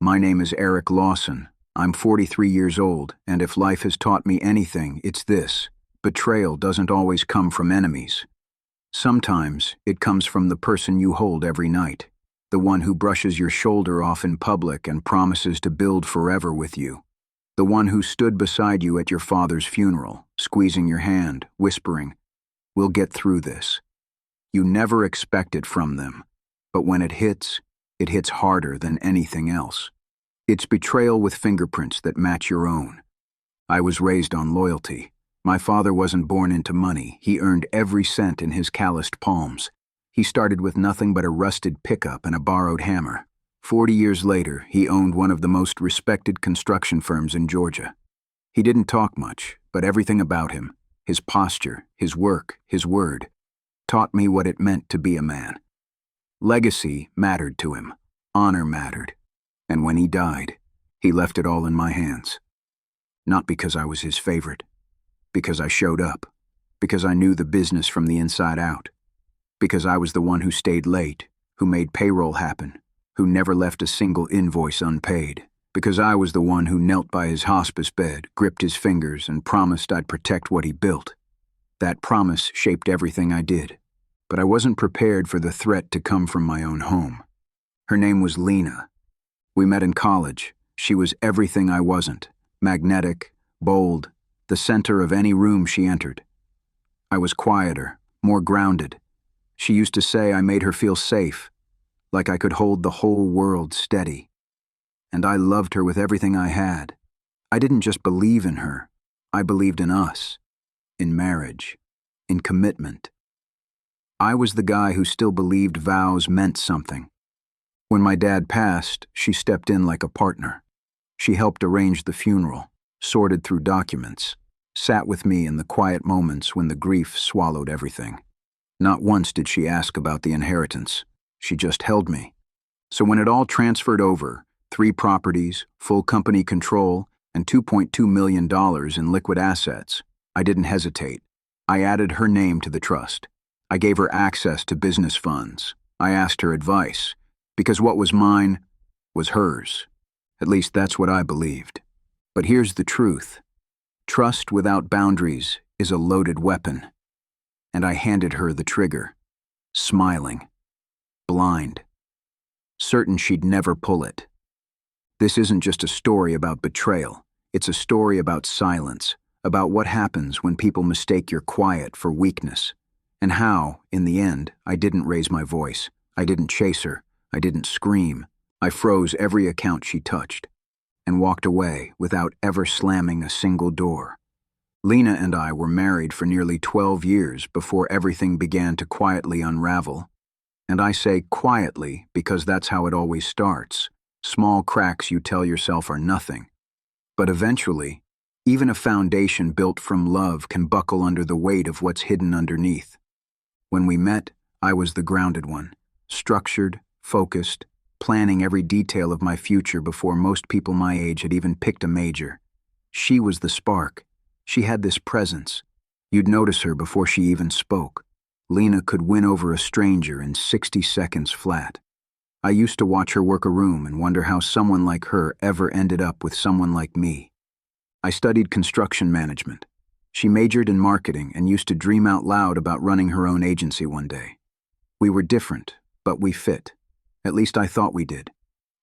My name is Eric Lawson. I'm 43 years old, and if life has taught me anything, it's this: betrayal doesn't always come from enemies. Sometimes it comes from the person you hold every night, the one who brushes your shoulder off in public and promises to build forever with you, the one who stood beside you at your father's funeral, squeezing your hand, whispering, "We'll get through this." You never expect it from them, but when it hits harder than anything else. It's betrayal with fingerprints that match your own. I was raised on loyalty. My father wasn't born into money. He earned every cent in his calloused palms. He started with nothing but a rusted pickup and a borrowed hammer. 40 years later, he owned one of the most respected construction firms in Georgia. He didn't talk much, but everything about him, his posture, his work, his word, taught me what it meant to be a man. Legacy mattered to him. Honor mattered. And when he died, he left it all in my hands. Not because I was his favorite, because I showed up, because I knew the business from the inside out, because I was the one who stayed late, who made payroll happen, who never left a single invoice unpaid, because I was the one who knelt by his hospice bed, gripped his fingers, and promised I'd protect what he built. That promise shaped everything I did, but I wasn't prepared for the threat to come from my own home. Her name was Lena. We met in college. She was everything I wasn't: magnetic, bold, the center of any room she entered. I was quieter, more grounded. She used to say I made her feel safe, like I could hold the whole world steady. And I loved her with everything I had. I didn't just believe in her. I believed in us, in marriage, in commitment. I was the guy who still believed vows meant something. When my dad passed, she stepped in like a partner. She helped arrange the funeral, sorted through documents, sat with me in the quiet moments when the grief swallowed everything. Not once did she ask about the inheritance. She just held me. So when it all transferred over, 3 properties, full company control, and $2.2 million in liquid assets, I didn't hesitate. I added her name to the trust. I gave her access to business funds. I asked her advice, because what was mine was hers. At least that's what I believed. But here's the truth. Trust without boundaries is a loaded weapon. And I handed her the trigger, smiling, blind, certain she'd never pull it. This isn't just a story about betrayal. It's a story about silence, about what happens when people mistake your quiet for weakness, and how, in the end, I didn't raise my voice. I didn't chase her. I didn't scream. I froze every account she touched and walked away without ever slamming a single door. Lena and I were married for nearly 12 years before everything began to quietly unravel. And I say quietly because that's how it always starts. Small cracks you tell yourself are nothing. But eventually, even a foundation built from love can buckle under the weight of what's hidden underneath. When we met, I was the grounded one, structured, focused, planning every detail of my future before most people my age had even picked a major. She was the spark. She had this presence. You'd notice her before she even spoke. Lena could win over a stranger in 60 seconds flat. I used to watch her work a room and wonder how someone like her ever ended up with someone like me. I studied construction management. She majored in marketing and used to dream out loud about running her own agency one day. We were different, but we fit. At least I thought we did.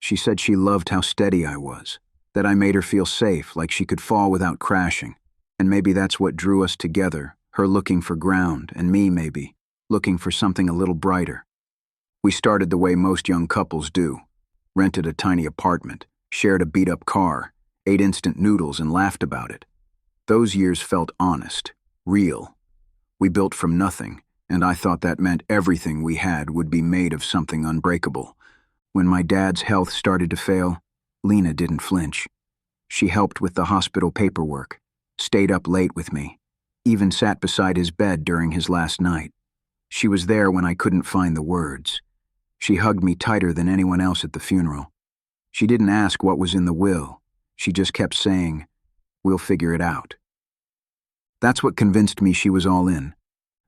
She said she loved how steady I was, that I made her feel safe, like she could fall without crashing. And maybe that's what drew us together, her looking for ground, and me, maybe, looking for something a little brighter. We started the way most young couples do. Rented a tiny apartment, shared a beat-up car, ate instant noodles and laughed about it. Those years felt honest, real. We built from nothing, and I thought that meant everything we had would be made of something unbreakable. When my dad's health started to fail, Lena didn't flinch. She helped with the hospital paperwork, stayed up late with me, even sat beside his bed during his last night. She was there when I couldn't find the words. She hugged me tighter than anyone else at the funeral. She didn't ask what was in the will. She just kept saying, "We'll figure it out." That's what convinced me she was all in.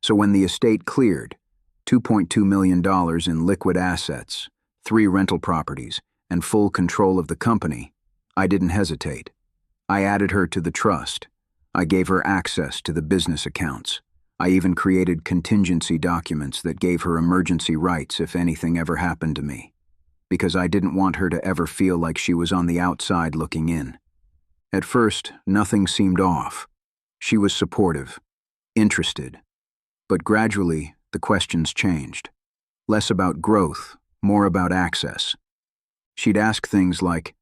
So when the estate cleared, $2.2 million in liquid assets, 3 rental properties, and full control of the company, I didn't hesitate. I added her to the trust. I gave her access to the business accounts. I even created contingency documents that gave her emergency rights if anything ever happened to me, because I didn't want her to ever feel like she was on the outside looking in. At first, nothing seemed off. She was supportive, interested. But gradually, the questions changed. Less about growth, more about access. She'd ask things like,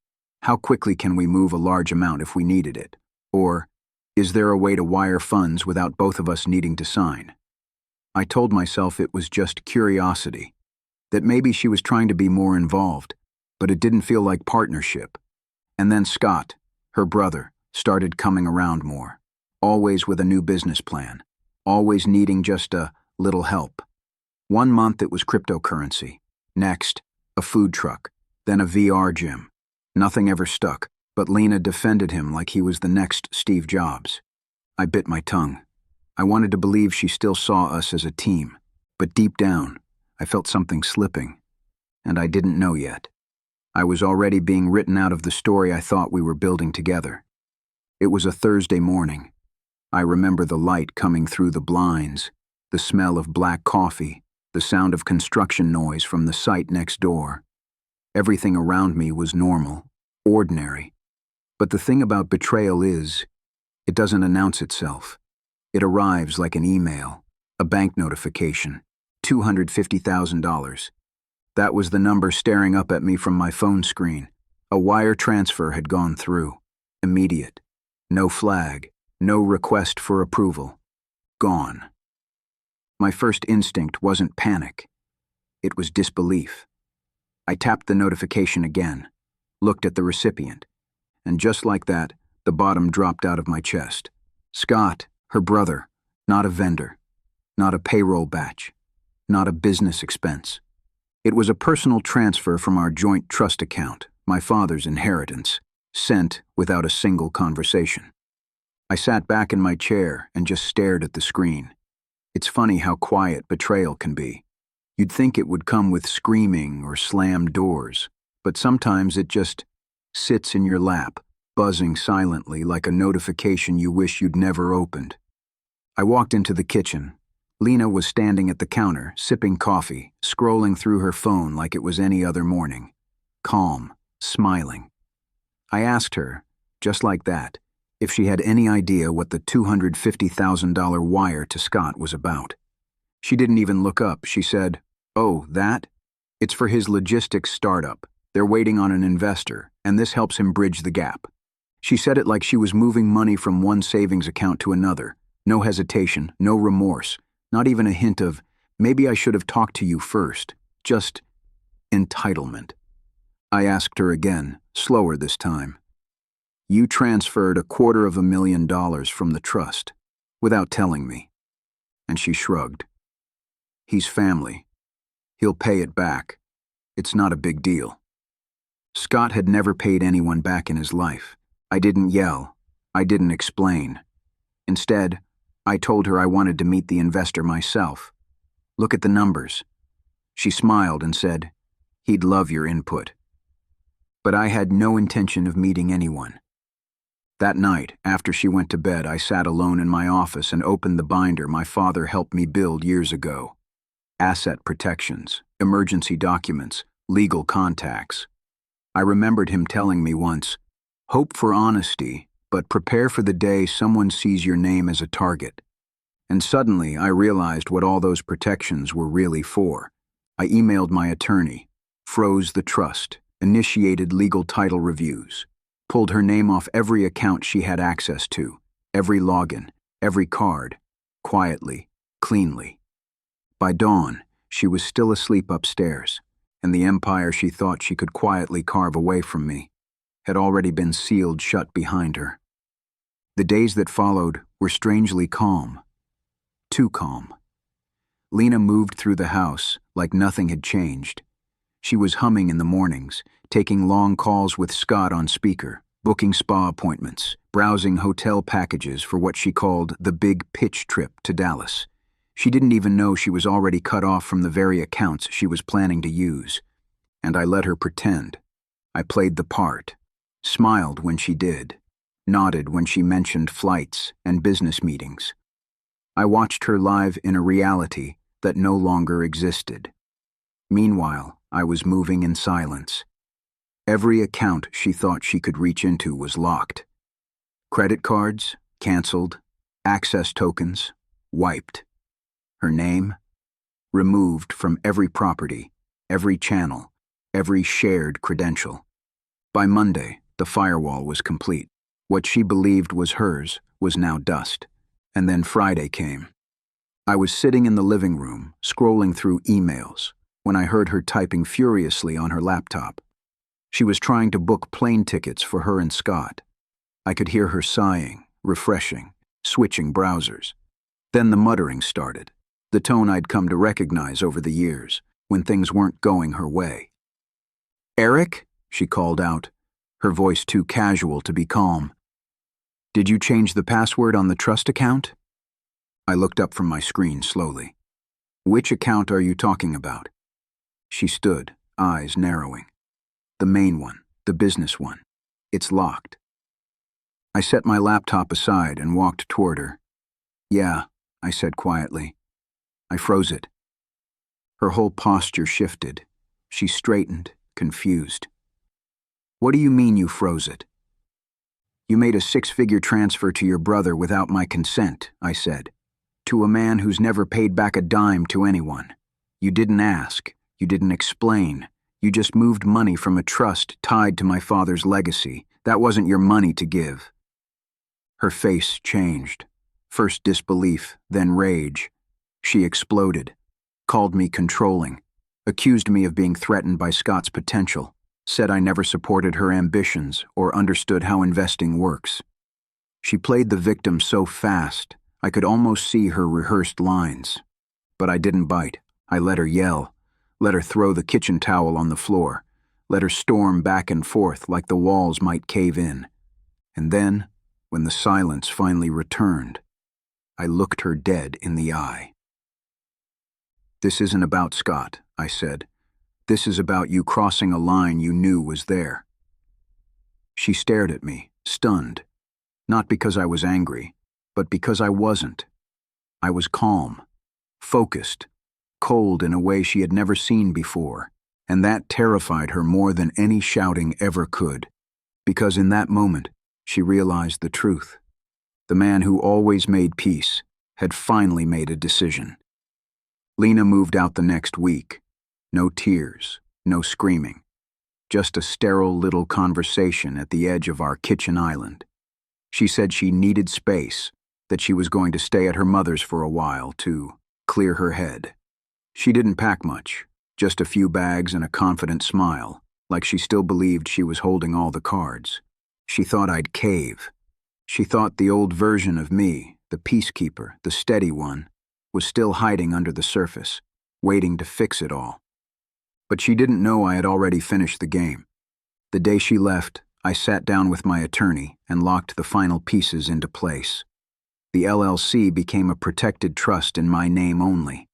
how quickly can we move a large amount if we needed it? Or, is there a way to wire funds without both of us needing to sign? I told myself it was just curiosity, that maybe she was trying to be more involved, but it didn't feel like partnership. And then Scott, her brother, started coming around more, always with a new business plan, always needing just a little help. One month it was cryptocurrency, next, a food truck, then a VR gym. Nothing ever stuck, but Lena defended him like he was the next Steve Jobs. I bit my tongue. I wanted to believe she still saw us as a team, but deep down, I felt something slipping, and I didn't know yet. I was already being written out of the story I thought we were building together. It was a Thursday morning. I remember the light coming through the blinds, the smell of black coffee, the sound of construction noise from the site next door. Everything around me was normal, ordinary. But the thing about betrayal is, it doesn't announce itself. It arrives like an email, a bank notification, $250,000. That was the number staring up at me from my phone screen. A wire transfer had gone through. Immediate. No flag, no request for approval. Gone. My first instinct wasn't panic. It was disbelief. I tapped the notification again, looked at the recipient, and just like that, the bottom dropped out of my chest. Scott, her brother, not a vendor, not a payroll batch, not a business expense. It was a personal transfer from our joint trust account, my father's inheritance, sent without a single conversation. I sat back in my chair and just stared at the screen. It's funny how quiet betrayal can be. You'd think it would come with screaming or slammed doors, but sometimes it just sits in your lap, buzzing silently like a notification you wish you'd never opened. I walked into the kitchen. Lena was standing at the counter, sipping coffee, scrolling through her phone like it was any other morning. Calm, smiling. I asked her, just like that, if she had any idea what the $250,000 wire to Scott was about. She didn't even look up. She said, "Oh, that? It's for his logistics startup. They're waiting on an investor, and this helps him bridge the gap." She said it like she was moving money from one savings account to another. No hesitation, no remorse, not even a hint of, maybe I should have talked to you first. Just entitlement. I asked her again, slower this time. "You transferred $250,000 from the trust, without telling me." And she shrugged. "He's family. He'll pay it back. It's not a big deal." Scott had never paid anyone back in his life. I didn't yell. I didn't explain. Instead, I told her I wanted to meet the investor myself. "Look at the numbers." She smiled and said, "He'd love your input." But I had no intention of meeting anyone. That night, after she went to bed, I sat alone in my office and opened the binder my father helped me build years ago. Asset protections, emergency documents, legal contacts. I remembered him telling me once, "Hope for honesty, but prepare for the day someone sees your name as a target." And suddenly I realized what all those protections were really for. I emailed my attorney, froze the trust, initiated legal title reviews, pulled her name off every account she had access to, every login, every card, quietly, cleanly. By dawn, she was still asleep upstairs, and the empire she thought she could quietly carve away from me had already been sealed shut behind her. The days that followed were strangely calm. Too calm. Lena moved through the house like nothing had changed. She was humming in the mornings, taking long calls with Scott on speaker, booking spa appointments, browsing hotel packages for what she called the big pitch trip to Dallas. She didn't even know she was already cut off from the very accounts she was planning to use. And I let her pretend. I played the part, smiled when she did, nodded when she mentioned flights and business meetings. I watched her live in a reality that no longer existed. Meanwhile, I was moving in silence. Every account she thought she could reach into was locked. Credit cards, canceled. Access tokens, wiped. Her name, removed from every property, every channel, every shared credential. By Monday, the firewall was complete. What she believed was hers was now dust. And then Friday came. I was sitting in the living room, scrolling through emails, when I heard her typing furiously on her laptop. She was trying to book plane tickets for her and Scott. I could hear her sighing, refreshing, switching browsers. Then the muttering started, the tone I'd come to recognize over the years, when things weren't going her way. "Eric?" she called out, her voice too casual to be calm. "Did you change the password on the trust account?" I looked up from my screen slowly. "Which account are you talking about?" She stood, eyes narrowing. "The main one, the business one. It's locked." I set my laptop aside and walked toward her. "Yeah," I said quietly. "I froze it." Her whole posture shifted. She straightened, confused. "What do you mean you froze it?" "You made a six-figure transfer to your brother without my consent," I said. "To a man who's never paid back a dime to anyone. You didn't ask. You didn't explain. You just moved money from a trust tied to my father's legacy. That wasn't your money to give." Her face changed. First disbelief, then rage. She exploded, called me controlling, accused me of being threatened by Scott's potential, said I never supported her ambitions or understood how investing works. She played the victim so fast, I could almost see her rehearsed lines. But I didn't bite. I let her yell, let her throw the kitchen towel on the floor, let her storm back and forth like the walls might cave in. And then, when the silence finally returned, I looked her dead in the eye. "This isn't about Scott," I said. "This is about you crossing a line you knew was there." She stared at me, stunned, not because I was angry, but because I wasn't. I was calm, focused, cold in a way she had never seen before, and that terrified her more than any shouting ever could, because in that moment, she realized the truth. The man who always made peace had finally made a decision. Lena moved out the next week. No tears, no screaming. Just a sterile little conversation at the edge of our kitchen island. She said she needed space, that she was going to stay at her mother's for a while to clear her head. She didn't pack much, just a few bags and a confident smile, like she still believed she was holding all the cards. She thought I'd cave. She thought the old version of me, the peacekeeper, the steady one, was still hiding under the surface, waiting to fix it all. But she didn't know I had already finished the game. The day she left, I sat down with my attorney and locked the final pieces into place. The LLC became a protected trust in my name only.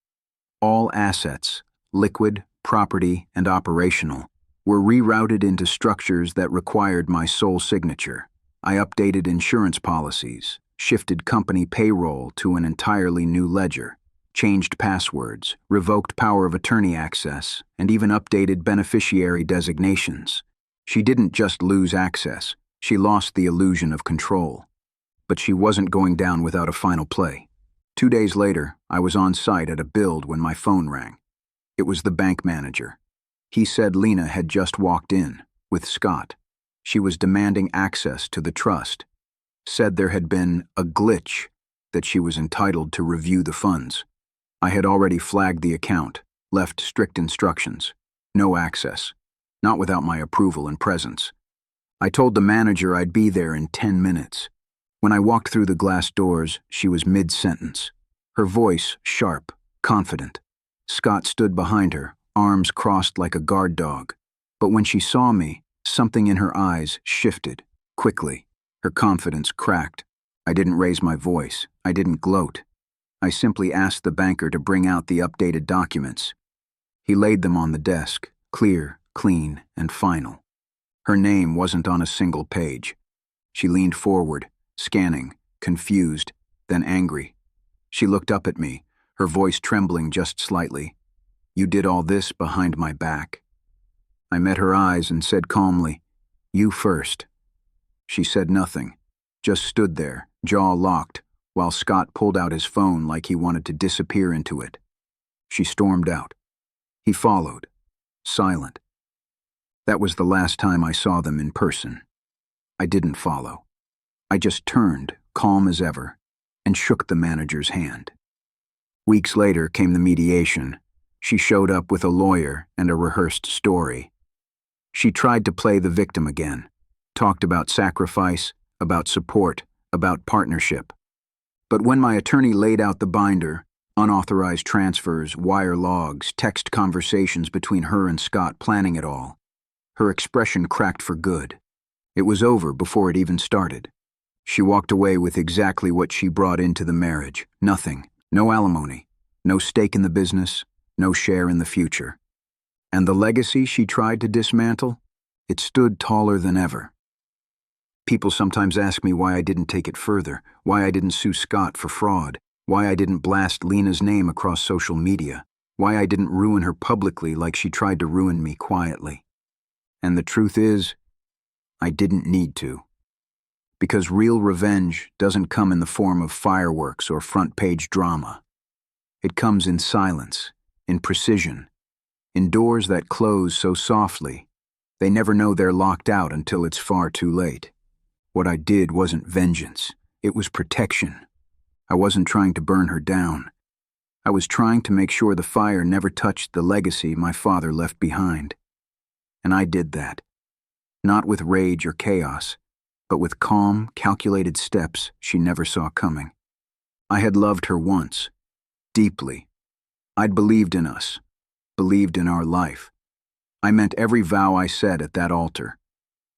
All assets, liquid, property, and operational, were rerouted into structures that required my sole signature. I updated insurance policies, shifted company payroll to an entirely new ledger, changed passwords, revoked power of attorney access, and even updated beneficiary designations. She didn't just lose access, she lost the illusion of control. But she wasn't going down without a final play. 2 days later, I was on site at a build when my phone rang. It was the bank manager. He said Lena had just walked in, with Scott. She was demanding access to the trust. Said there had been a glitch, that she was entitled to review the funds. I had already flagged the account, left strict instructions. No access. Not without my approval and presence. I told the manager I'd be there in 10 minutes. When I walked through the glass doors, she was mid-sentence. Her voice sharp, confident. Scott stood behind her, arms crossed like a guard dog. But when she saw me, something in her eyes shifted, quickly. Her confidence cracked. I didn't raise my voice. I didn't gloat. I simply asked the banker to bring out the updated documents. He laid them on the desk, clear, clean, and final. Her name wasn't on a single page. She leaned forward, scanning, confused, then angry. She looked up at me, her voice trembling just slightly. "You did all this behind my back." I met her eyes and said calmly, "You first." She said nothing, just stood there, jaw locked, while Scott pulled out his phone like he wanted to disappear into it. She stormed out. He followed, silent. That was the last time I saw them in person. I didn't follow. I just turned, calm as ever, and shook the manager's hand. Weeks later came the mediation. She showed up with a lawyer and a rehearsed story. She tried to play the victim again, talked about sacrifice, about support, about partnership. But when my attorney laid out the binder, unauthorized transfers, wire logs, text conversations between her and Scott planning it all, her expression cracked for good. It was over before it even started. She walked away with exactly what she brought into the marriage. Nothing. No alimony. No stake in the business. No share in the future. And the legacy she tried to dismantle? It stood taller than ever. People sometimes ask me why I didn't take it further, why I didn't sue Scott for fraud, why I didn't blast Lena's name across social media, why I didn't ruin her publicly like she tried to ruin me quietly. And the truth is, I didn't need to. Because real revenge doesn't come in the form of fireworks or front-page drama. It comes in silence, in precision, in doors that close so softly, they never know they're locked out until it's far too late. What I did wasn't vengeance, it was protection. I wasn't trying to burn her down. I was trying to make sure the fire never touched the legacy my father left behind. And I did that. Not with rage or chaos, but with calm, calculated steps she never saw coming. I had loved her once, deeply. I'd believed in us, believed in our life. I meant every vow I said at that altar.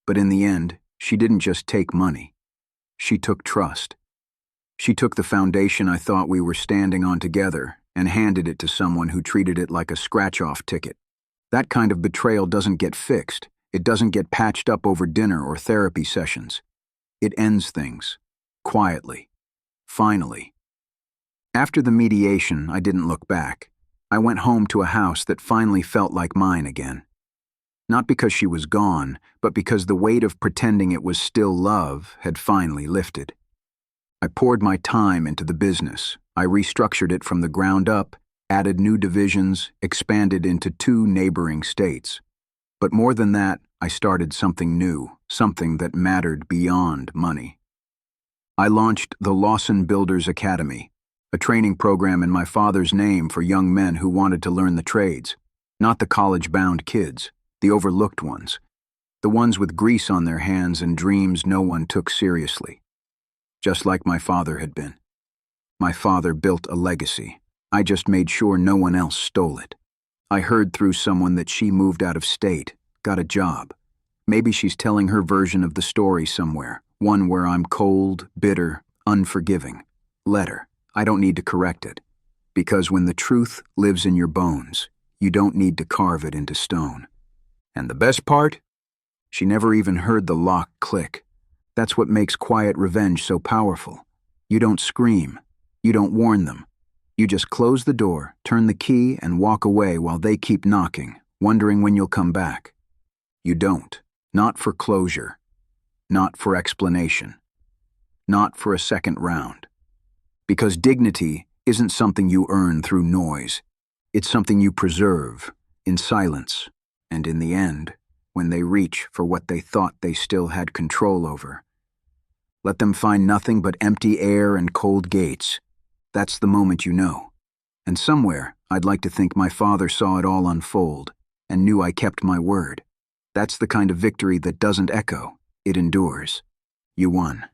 But in the end, she didn't just take money. She took trust. She took the foundation I thought we were standing on together and handed it to someone who treated it like a scratch-off ticket. That kind of betrayal doesn't get fixed. It doesn't get patched up over dinner or therapy sessions. It ends things, quietly, finally. After the mediation, I didn't look back. I went home to a house that finally felt like mine again. Not because she was gone, but because the weight of pretending it was still love had finally lifted. I poured my time into the business. I restructured it from the ground up, added new divisions, expanded into 2 neighboring states. But more than that, I started something new, something that mattered beyond money. I launched the Lawson Builders Academy, a training program in my father's name for young men who wanted to learn the trades, not the college-bound kids, the overlooked ones, the ones with grease on their hands and dreams no one took seriously. Just like my father had been. My father built a legacy. I just made sure no one else stole it. I heard through someone that she moved out of state, got a job. Maybe she's telling her version of the story somewhere, one where I'm cold, bitter, unforgiving. Let her. I don't need to correct it. Because when the truth lives in your bones, you don't need to carve it into stone. And the best part? She never even heard the lock click. That's what makes quiet revenge so powerful. You don't scream. You don't warn them. You just close the door, turn the key, and walk away while they keep knocking, wondering when you'll come back. You don't. Not for closure. Not for explanation. Not for a second round. Because dignity isn't something you earn through noise. It's something you preserve, in silence, and in the end, when they reach for what they thought they still had control over. Let them find nothing but empty air and cold gates. That's the moment you know. And somewhere, I'd like to think my father saw it all unfold and knew I kept my word. That's the kind of victory that doesn't echo, it endures. You won.